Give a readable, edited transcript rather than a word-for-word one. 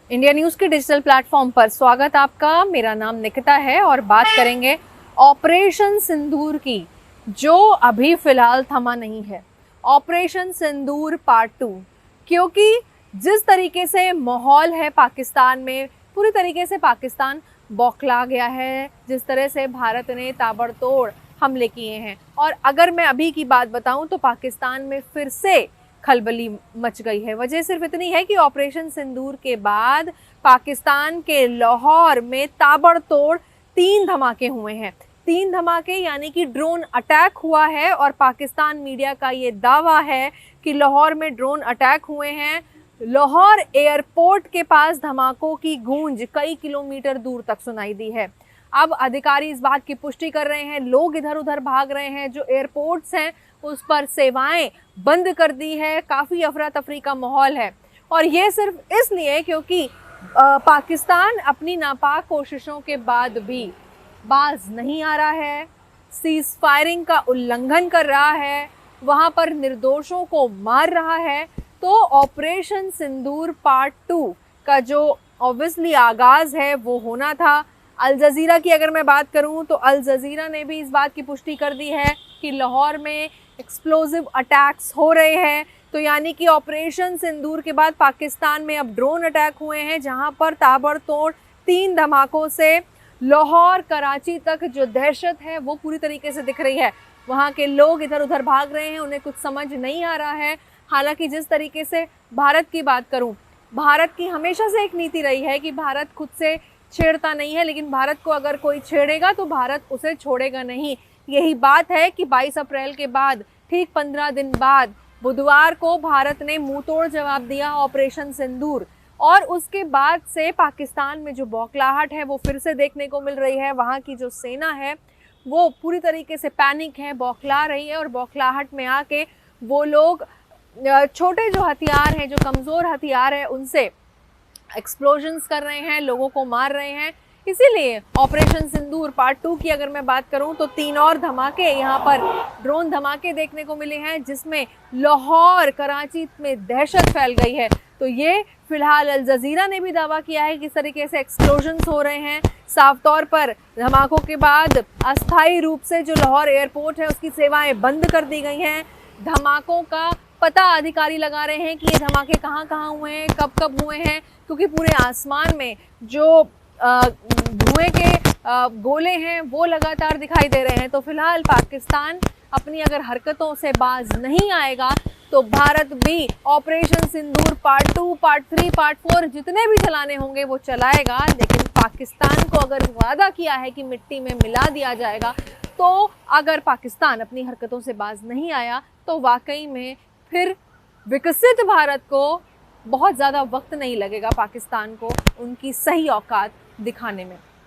India news के digital platform पर स्वागत आपका। मेरा नाम निकिता है और बात करेंगे ऑपरेशन सिंदूर की, जो अभी फिलहाल थमा नहीं है। ऑपरेशन सिंदूर पार्ट 2, क्योंकि जिस तरीके से माहौल है पाकिस्तान में, पूरी तरीके से पाकिस्तान बौखला गया है। जिस तरह से भारत ने ताबड़तोड़ हमले किए हैं, और अगर मैं अभी की बात बताऊं तो पाकिस्तान में फिर से खलबली मच गई है। वजह सिर्फ इतनी है कि ऑपरेशन सिंदूर के बाद पाकिस्तान के लाहौर में ताबड़तोड़ 3 धमाके हुए हैं। 3 धमाके यानी कि ड्रोन अटैक हुआ है, और पाकिस्तान मीडिया का ये दावा है कि लाहौर में ड्रोन अटैक हुए हैं। लाहौर एयरपोर्ट के पास धमाकों की गूंज कई किलोमीटर दूर तक सुनाई दी है। अब अधिकारी इस बात की पुष्टि कर रहे हैं, लोग इधर उधर भाग रहे हैं, जो एयरपोर्ट्स हैं उस पर सेवाएं बंद कर दी है। काफ़ी अफरा तफरी का माहौल है, और ये सिर्फ इसलिए क्योंकि पाकिस्तान अपनी नापाक कोशिशों के बाद भी बाज नहीं आ रहा है, सीज फायरिंग का उल्लंघन कर रहा है, वहाँ पर निर्दोषों को मार रहा है। तो ऑपरेशन सिंदूर पार्ट 2 का जो ऑब्वियसली आगाज़ है वो होना था। अल जज़ीरा की अगर मैं बात करूं तो अल जज़ीरा ने भी इस बात की पुष्टि कर दी है कि लाहौर में एक्सप्लोजिव अटैक्स हो रहे हैं। तो यानी कि ऑपरेशन सिंदूर के बाद पाकिस्तान में अब ड्रोन अटैक हुए हैं, जहां पर ताबड़तोड़ 3 धमाकों से लाहौर कराची तक जो दहशत है वो पूरी तरीके से दिख रही है। वहाँ के लोग इधर उधर भाग रहे हैं, उन्हें कुछ समझ नहीं आ रहा है। हालांकि जिस तरीके से भारत की बात करूँ, भारत की हमेशा से एक नीति रही है कि भारत खुद से छेड़ता नहीं है, लेकिन भारत को अगर कोई छेड़ेगा तो भारत उसे छोड़ेगा नहीं। यही बात है कि 22 अप्रैल के बाद ठीक 15 दिन बाद बुधवार को भारत ने मुंह तोड़ जवाब दिया ऑपरेशन सिंदूर, और उसके बाद से पाकिस्तान में जो बौखलाहट है वो फिर से देखने को मिल रही है। वहाँ की जो सेना है वो पूरी तरीके से पैनिक है, बौखला रही है, और बौखलाहट में आके वो लोग छोटे जो हथियार हैं, जो कमज़ोर हथियार है, उनसे एक्सप्लोजन्स कर रहे हैं, लोगों को मार रहे हैं। इसीलिए ऑपरेशन सिंदूर पार्ट 2 की अगर मैं बात करूं तो 3 और धमाके यहाँ पर ड्रोन धमाके देखने को मिले हैं, जिसमें लाहौर कराची में दहशत फैल गई है। तो ये फिलहाल अल जज़ीरा ने भी दावा किया है कि इस तरीके से एक्सप्लोजन्स हो रहे हैं। साफ तौर पर धमाकों के बाद अस्थायी रूप से जो लाहौर एयरपोर्ट है उसकी सेवाएं बंद कर दी गई हैं। धमाकों का पता अधिकारी लगा रहे हैं कि ये धमाके कहाँ कहाँ हुए हैं, कब कब हुए हैं, क्योंकि पूरे आसमान में जो धुएं के गोले हैं वो लगातार दिखाई दे रहे हैं। तो फिलहाल पाकिस्तान अपनी अगर हरकतों से बाज नहीं आएगा तो भारत भी ऑपरेशन सिंदूर पार्ट 2, पार्ट 3, पार्ट 4 जितने भी चलाने होंगे वो चलाएगा। लेकिन पाकिस्तान को अगर वादा किया है कि मिट्टी में मिला दिया जाएगा, तो अगर पाकिस्तान अपनी हरकतों से बाज नहीं आया तो वाकई में फिर विकसित भारत को बहुत ज़्यादा वक्त नहीं लगेगा पाकिस्तान को उनकी सही औकात दिखाने में।